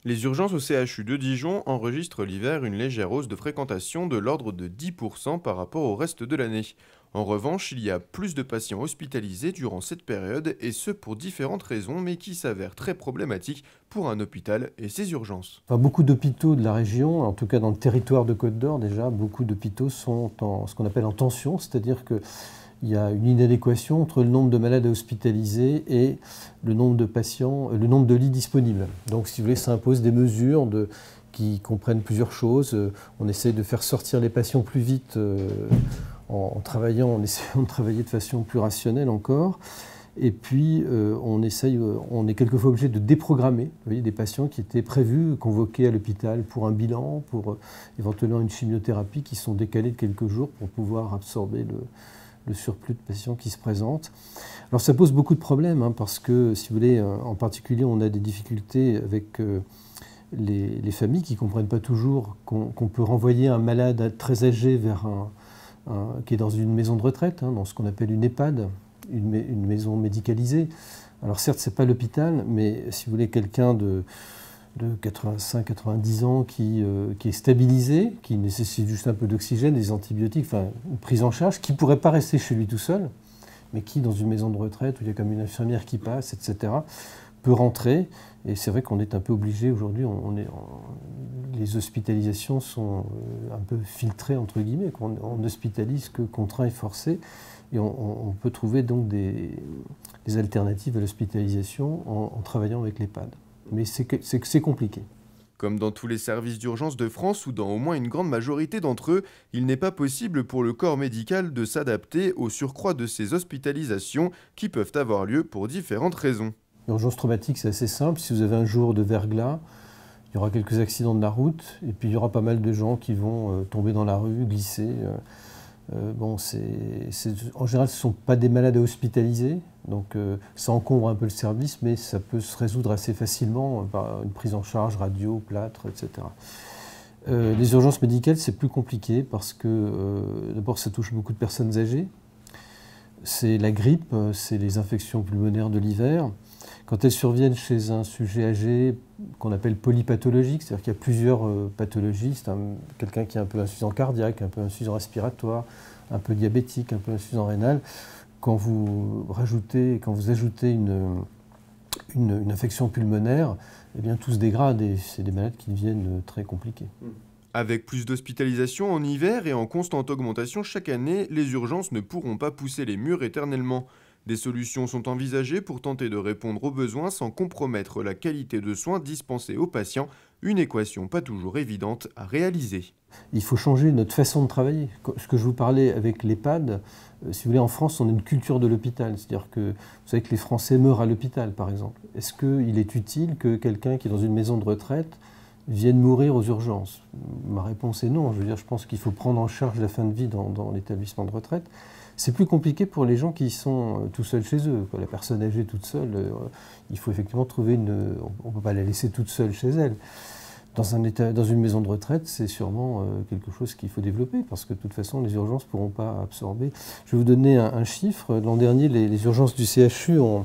Les urgences au CHU de Dijon enregistrent l'hiver une légère hausse de fréquentation de l'ordre de 10% par rapport au reste de l'année. En revanche, il y a plus de patients hospitalisés durant cette période, et ce pour différentes raisons, mais qui s'avèrent très problématiques pour un hôpital et ses urgences. Enfin, beaucoup d'hôpitaux de la région, en tout cas dans le territoire de Côte d'Or déjà, beaucoup d'hôpitaux sont en ce qu'on appelle en tension, c'est-à-dire qu'il y a une inadéquation entre le nombre de malades hospitalisés et le nombre de patients, le nombre de lits disponibles. Donc si vous voulez, ça impose des mesures qui comprennent plusieurs choses. On essaye de faire sortir les patients plus vite en travaillant, en essayant de travailler de façon plus rationnelle encore. Et puis, on est quelquefois obligé de déprogrammer, vous voyez, des patients qui étaient prévus, convoqués à l'hôpital pour un bilan, pour éventuellement une chimiothérapie, qui sont décalés de quelques jours pour pouvoir absorber le surplus de patients qui se présentent. Alors ça pose beaucoup de problèmes, hein, parce que, si vous voulez, en particulier, on a des difficultés avec les familles qui ne comprennent pas toujours qu'on peut renvoyer un malade très âgé vers qui est dans une maison de retraite, hein, dans ce qu'on appelle une EHPAD, une maison médicalisée. Alors certes, ce n'est pas l'hôpital, mais si vous voulez, quelqu'un de 85-90 ans qui est stabilisé, qui nécessite juste un peu d'oxygène, des antibiotiques, enfin une prise en charge, qui ne pourrait pas rester chez lui tout seul, mais qui, dans une maison de retraite où il y a comme une infirmière qui passe, etc., peut rentrer. Et c'est vrai qu'on est un peu obligé aujourd'hui, les hospitalisations sont un peu filtrées, entre guillemets. On n'hospitalise que contraint et forcé. Et on peut trouver donc des alternatives à l'hospitalisation en travaillant avec l'EHPAD. Mais c'est compliqué. Comme dans tous les services d'urgence de France ou dans au moins une grande majorité d'entre eux, il n'est pas possible pour le corps médical de s'adapter au surcroît de ces hospitalisations qui peuvent avoir lieu pour différentes raisons. L'urgence traumatique, c'est assez simple. Si vous avez un jour de verglas, il y aura quelques accidents de la route, et puis il y aura pas mal de gens qui vont tomber dans la rue, glisser. En général, ce ne sont pas des malades à hospitaliser, donc ça encombre un peu le service, mais ça peut se résoudre assez facilement par une prise en charge radio, plâtre, etc. Les urgences médicales, c'est plus compliqué parce que d'abord, ça touche beaucoup de personnes âgées. C'est la grippe, c'est les infections pulmonaires de l'hiver. Quand elles surviennent chez un sujet âgé qu'on appelle polypathologique, c'est-à-dire qu'il y a plusieurs pathologies, c'est quelqu'un qui est un peu insuffisant cardiaque, un peu insuffisant respiratoire, un peu diabétique, un peu insuffisant rénal, quand vous ajoutez une infection pulmonaire, eh bien tout se dégrade et c'est des malades qui deviennent très compliqués. Avec plus d'hospitalisations en hiver et en constante augmentation chaque année, les urgences ne pourront pas pousser les murs éternellement. Des solutions sont envisagées pour tenter de répondre aux besoins sans compromettre la qualité de soins dispensés aux patients, une équation pas toujours évidente à réaliser. Il faut changer notre façon de travailler. Ce que je vous parlais avec l'EHPAD, si vous voulez, en France, on a une culture de l'hôpital. C'est-à-dire que vous savez que les Français meurent à l'hôpital, par exemple. Est-ce qu'il est utile que quelqu'un qui est dans une maison de retraite vienne mourir aux urgences? Ma réponse est non. Je veux dire, je pense qu'il faut prendre en charge la fin de vie dans l'établissement de retraite. C'est plus compliqué pour les gens qui sont tout seuls chez eux. La personne âgée toute seule, il faut effectivement trouver on ne peut pas la laisser toute seule chez elle. Dans une maison de retraite, c'est sûrement quelque chose qu'il faut développer parce que de toute façon, les urgences ne pourront pas absorber. Je vais vous donner un chiffre. L'an dernier, les urgences du CHU ont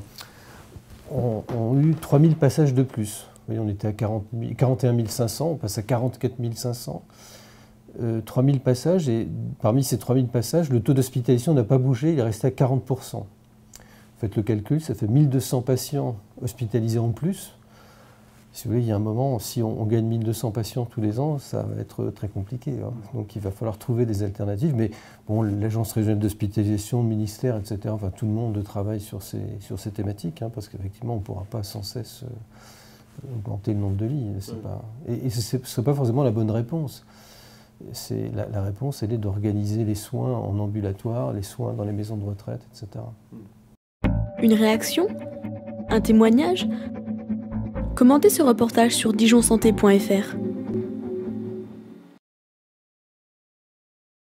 eu 3000 passages de plus. Vous voyez, on était à 41 500, on passe à 44 500. 3000 passages, et parmi ces 3000 passages, le taux d'hospitalisation n'a pas bougé, il est resté à 40%. Faites le calcul, ça fait 1200 patients hospitalisés en plus. Si vous voulez, il y a un moment, si on gagne 1200 patients tous les ans, ça va être très compliqué, hein. Donc il va falloir trouver des alternatives. Mais bon, l'Agence régionale d'hospitalisation, le ministère, etc., enfin tout le monde travaille sur ces thématiques, hein, parce qu'effectivement, on ne pourra pas sans cesse augmenter le nombre de lits. Et ce ne serait pas forcément la bonne réponse. La réponse, elle est d'organiser les soins en ambulatoire, les soins dans les maisons de retraite, etc. Une réaction? Un témoignage? Commentez ce reportage sur dijonsanté.fr.